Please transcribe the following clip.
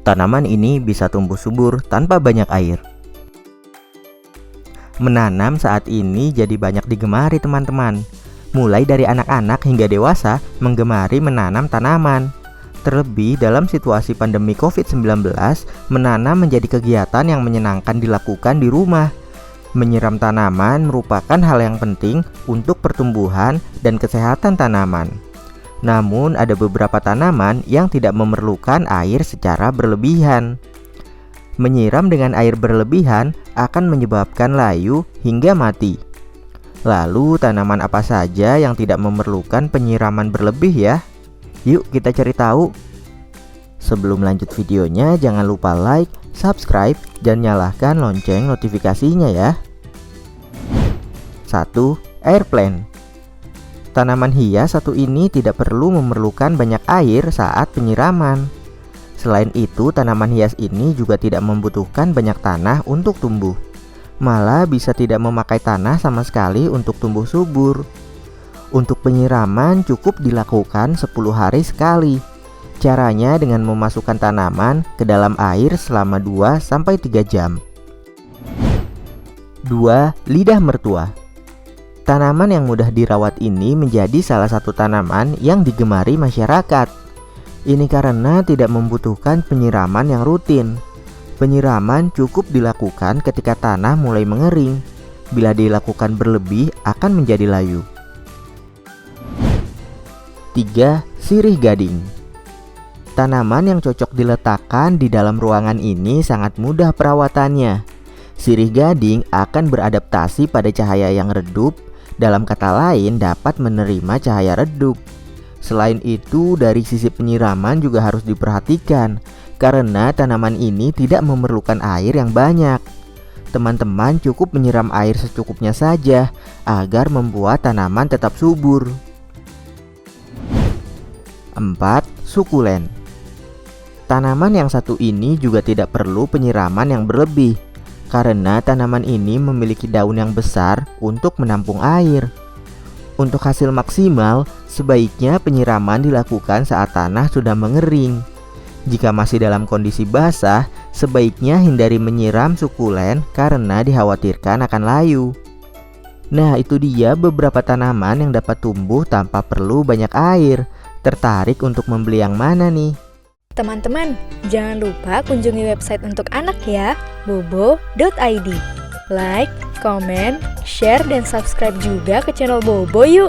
Tanaman ini bisa tumbuh subur tanpa banyak air. Menanam saat ini jadi banyak digemari teman-teman. Mulai dari anak-anak hingga dewasa menggemari menanam tanaman. Terlebih dalam situasi pandemi COVID-19, menanam menjadi kegiatan yang menyenangkan dilakukan di rumah. Menyiram tanaman merupakan hal yang penting untuk pertumbuhan dan kesehatan tanaman. Namun ada beberapa tanaman yang tidak memerlukan air secara berlebihan. Menyiram dengan air berlebihan akan menyebabkan layu hingga mati. Lalu tanaman apa saja yang tidak memerlukan penyiraman berlebih ya? Yuk kita cari tahu. Sebelum lanjut videonya, jangan lupa like, subscribe, dan nyalakan lonceng notifikasinya ya. 1. Air plant. Tanaman hias satu ini tidak perlu memerlukan banyak air saat penyiraman. Selain itu, tanaman hias ini juga tidak membutuhkan banyak tanah untuk tumbuh. Malah bisa tidak memakai tanah sama sekali untuk tumbuh subur. Untuk penyiraman cukup dilakukan 10 hari sekali. Caranya dengan memasukkan tanaman ke dalam air selama 2-3 jam. 2. Lidah mertua. Tanaman yang mudah dirawat ini menjadi salah satu tanaman yang digemari masyarakat. Ini karena tidak membutuhkan penyiraman yang rutin. Penyiraman cukup dilakukan ketika tanah mulai mengering. Bila dilakukan berlebih akan menjadi layu. 3. Sirih gading. Tanaman yang cocok diletakkan di dalam ruangan ini sangat mudah perawatannya. Sirih gading akan beradaptasi pada cahaya yang redup, dalam kata lain dapat menerima cahaya redup. Selain itu, dari sisi penyiraman juga harus diperhatikan, karena tanaman ini tidak memerlukan air yang banyak. Teman-teman cukup menyiram air secukupnya saja, agar membuat tanaman tetap subur. 4. Sukulen. Tanaman yang satu ini juga tidak perlu penyiraman yang berlebih, karena tanaman ini memiliki daun yang besar untuk menampung air. Untuk hasil maksimal, sebaiknya penyiraman dilakukan saat tanah sudah mengering. Jika masih dalam kondisi basah, sebaiknya hindari menyiram sukulen karena dikhawatirkan akan layu. Nah, itu dia beberapa tanaman yang dapat tumbuh tanpa perlu banyak air. Tertarik untuk membeli yang mana nih? Teman-teman, jangan lupa kunjungi website untuk anak ya, bobo.id. Like, comment, share, dan subscribe juga ke channel Bobo yuk!